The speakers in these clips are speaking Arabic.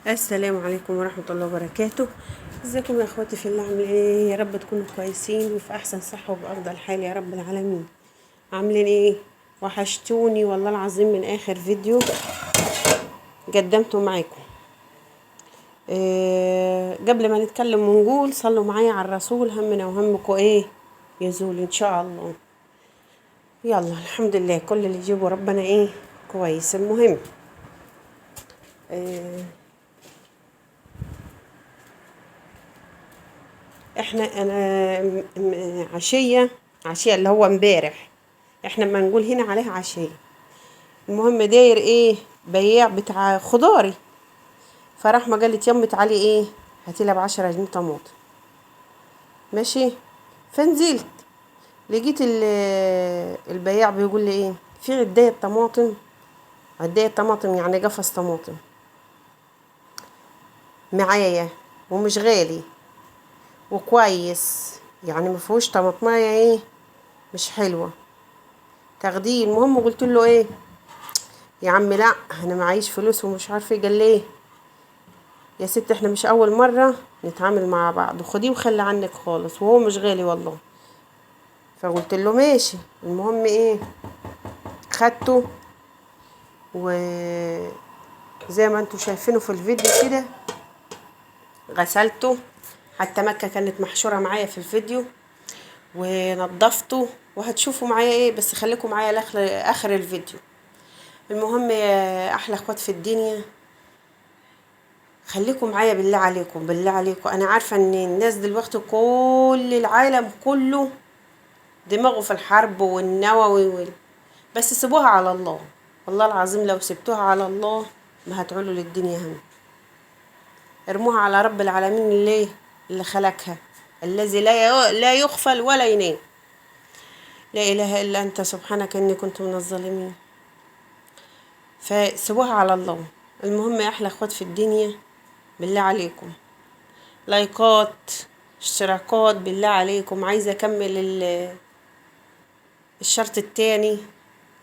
السلام عليكم ورحمة الله وبركاته. ازيكم يا اخواتي في الله؟ عاملين ايه؟ يا رب تكونوا كويسين وفي احسن صحة وبأفضل حال يا رب العالمين. عاملين ايه؟ وحشتوني والله العظيم من اخر فيديو قدمته معاكم. قبل ما نتكلم ونقول صلوا معايا على الرسول، همنا وهمكم ايه؟ يزول ان شاء الله. يلا الحمد لله، كل اللي يجيبه ربنا ايه؟ كويس. المهم آه انا عشية اللي هو امبارح، احنا ما نقول هنا عليها عشية. المهم داير ايه؟ بياع بتاع خضاري، فراح ما قالت يمي تعالي ايه هاتيلها ب10 جنيه طماطم. ماشي، فنزلت لقيت البياع بيقول لي ايه؟ في عداية طماطم، عداية طماطم يعني قفص طماطم معايا ومش غالي وكويس، يعني مفيهوش طماطمايه ايه مش حلوه تاخديه. المهم قلت له ايه يا عم؟ لا انا معيش فلوس ومش عارفه ايه. قال لي ايه يا ست احنا مش اول مره نتعامل مع بعض، خديه وخلي عنك خالص وهو مش غالي والله. فقلت له ماشي. المهم ايه، خدته وزي ما انتوا شايفينه في الفيديو كده غسلته، حتى مكة كانت محشورة معايا في الفيديو، ونضفته وهتشوفوا معايا ايه، بس خليكم معايا لاخر الفيديو. المهم يا احلى اخوات في الدنيا، خليكم معايا بالله عليكم بالله عليكم. انا عارفة ان الناس دلوقتي كل العالم كله دماغه في الحرب والنووي بس سيبوها على الله. والله العظيم لو سبتوها على الله ما هتعولوا للدنيا هم. ارموها على رب العالمين اللي خلقها، الذي لا يغفل ولا ينام. لا اله الا انت سبحانك اني كنت من الظالمين. فسيبوها على الله. المهم يا احلى اخوات في الدنيا، بالله عليكم لايكات اشتراكات، بالله عليكم. عايزة اكمل الشرط التاني،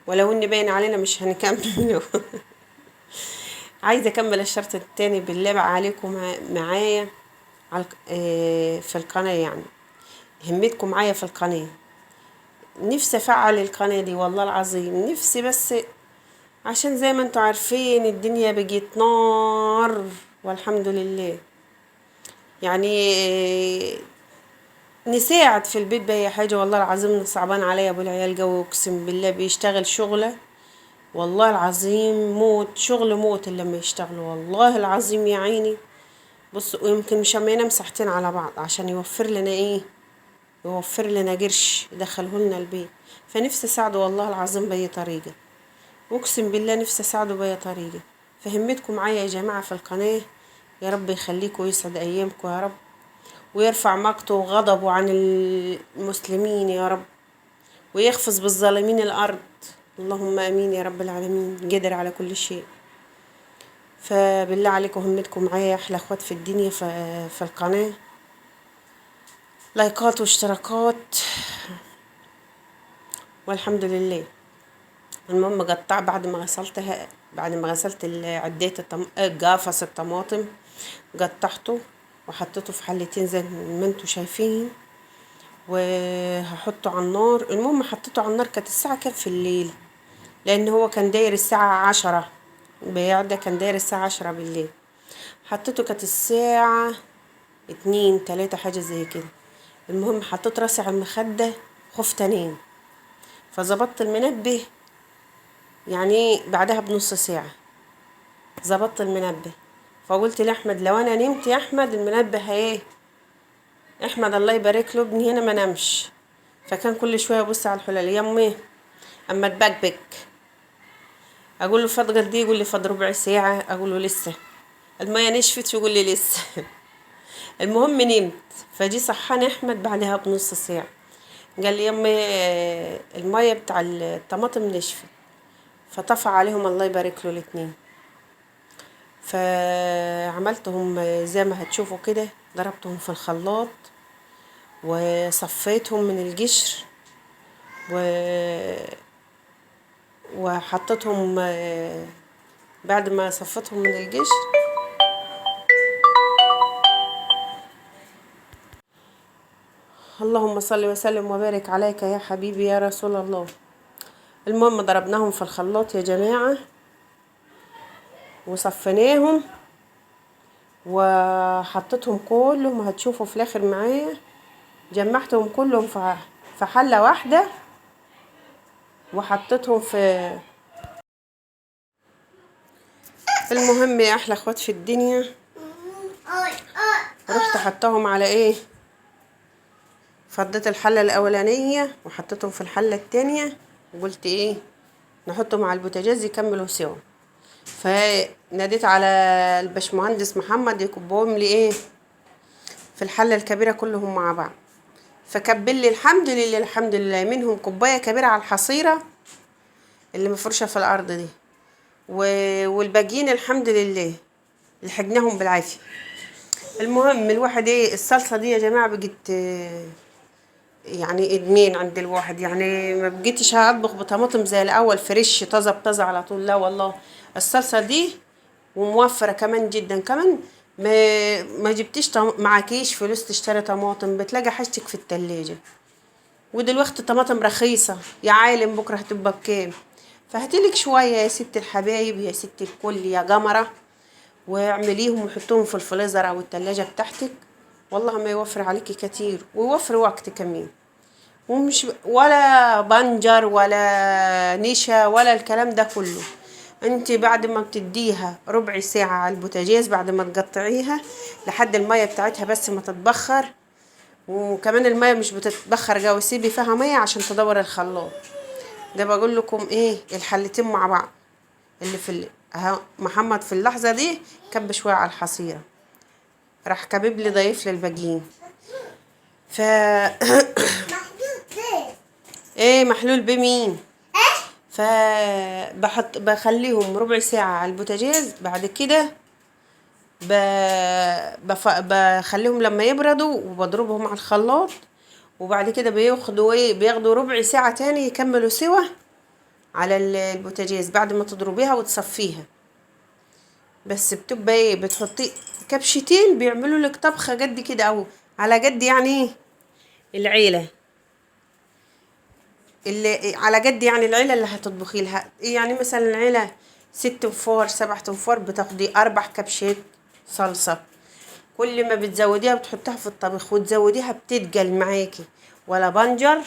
ولو ان باين علينا مش هنكمله. عايزة اكمل الشرط التاني، بالله بقى عليكم معايا في القناة، يعني همتكم معايا في القناة. نفسي افعل القناة دي والله العظيم، نفسي، بس عشان زي ما انتوا عارفين الدنيا بقت نار والحمد لله. يعني نساعد في البيت بأي حاجة. والله العظيم صعبان عليا ابو العيال جو، اقسم بالله بيشتغل شغلة والله العظيم موت، شغل موت اللي لما يشتغلوا والله العظيم يا عيني. بص، ويمكن مش اما ينام ساعتين على بعض عشان يوفر لنا ايه، يوفر لنا قرش يدخله لنا البيت. فنفسي اساعده والله العظيم بأي طريقة، اقسم بالله نفسي اساعده بأي طريقة. فهمتكم معايا يا جماعة في القناة. يا رب يخليكم ويسعد ايامكم يا رب، ويرفع مقته وغضبه عن المسلمين يا رب، ويخفز بالظالمين الارض. اللهم امين يا رب العالمين، قادر على كل شيء. فبالله عليكم همتكم معايا يا احلى اخوات في الدنيا في القناة، لايكات واشتراكات والحمد لله. المهم قطع بعد ما غسلت عديت قافص الطماطم، قطعته وحطيته في حلتين زي ما انتوا شايفين، وهحطه على النار. المهم حطيته على النار، كانت الساعة كام في الليل؟ لان هو كان داير الساعة 10، البياع ده كان داير الساعة 10 بالليل. حطيته كانت الساعة 2 3 حاجة زي كده. المهم حطيت راسي على المخدة، خفت انام، فظبطت المنبه يعني بعدها بنص ساعة ظبطت المنبه. فقلت لاحمد لو انا نمت يا احمد المنبه ايه، احمد الله يبارك له ابني هنا ما نمش، فكان كل شويه يبص على الحلال يا امي اما تبكبك. اقول له فاض قد ايه؟ يقول لي فاض ربع ساعه. اقول له لسه الميه نشفت؟ يقول لي لسه. المهم نمت. فجي صحاني احمد بعدها بنص ساعه، قال لي يا امي الميه بتاع الطماطم نشفت. فطفى عليهم الله يبارك له الاتنين. فعملتهم زي ما هتشوفوا كده، ضربتهم في الخلاط وصفيتهم من القشر و... وحطيتهم بعد ما صفتهم من القشر اللهم صل وسلم وبارك عليك يا حبيبي يا رسول الله. المهم ضربناهم في الخلاط يا جماعة وصفيناهم وحطيتهم كلهم، هتشوفوا في الاخر معايا جمعتهم كلهم في حلة واحدة وحطيتهم في المهم يا احلى اخوات في الدنيا، رحت حطاهم على ايه، فضيت الحلة الاولانية وحطيتهم في الحلة التانية وقلت ايه نحطهم على البوتاجاز يكملوا سوا. فناديت على الباشمهندس محمد يكبهم لي ايه في الحلة الكبيرة كلهم مع بعض، فكبل لي الحمد لله الحمد لله منهم كوباية كبيرة على الحصيرة اللي مفروشة في الارض دي، والباقيين الحمد لله لحقناهم بالعافية. المهم الواحد ايه الصلصة دي يا جماعة بقت يعني ادمان عند الواحد، يعني ما بقيتش هطبخ بطماطم زي الاول فريش طازة بطازة على طول، لا والله الصلصة دي وموفرة كمان جدا كمان. ما جبتيش معكيش فلوس تشتري طماطم، بتلاقي حاجتك في التلاجة. ودلوقتي طماطم رخيصة يا عالم بكرة هتبقى بكام، فهاتيلك شوية يا ست الحبايب يا ست الكل يا قمرة واعمليهم وحطوهم في الفريزر او التلاجة بتاعتك، والله ما يوفر عليكي كتير ويوفر وقت كمان. ومش ولا بنجر ولا نشا ولا الكلام ده كله، انت بعد ما بتديها ربع ساعة على البوتاجاز بعد ما تقطعيها لحد المية بتاعتها بس ما تتبخر، وكمان المية مش بتتبخر جوي سيبي فيها مية عشان تدور الخلاط. ده بقول لكم ايه الحلتين مع بعض اللي في محمد في اللحظة دي كب شوية على الحصيرة راح كبيب لي ضيف لي الباقيين. ف ايه محلول بمين بخليهم ربع ساعة على البوتاجاز، بعد كده بخليهم لما يبردوا وبضربهم على الخلاط، وبعد كده بياخدوا ربع ساعة تاني يكملوا سوا على البوتاجاز بعد ما تضربيها وتصفيها. بس بتبقى ايه بتحطي كبشتين بيعملوا لك طبخة قد كده او على قد يعني العيلة اللي على قد يعني العيلة اللي هتطبخي لها، يعني مثلا العيلة 6 انفار 7 انفار بتاخدي 4 كبشات صلصة. كل ما بتزوديها بتحطها في الطبخ وتزوديها بتتقل معاكي، ولا بنجر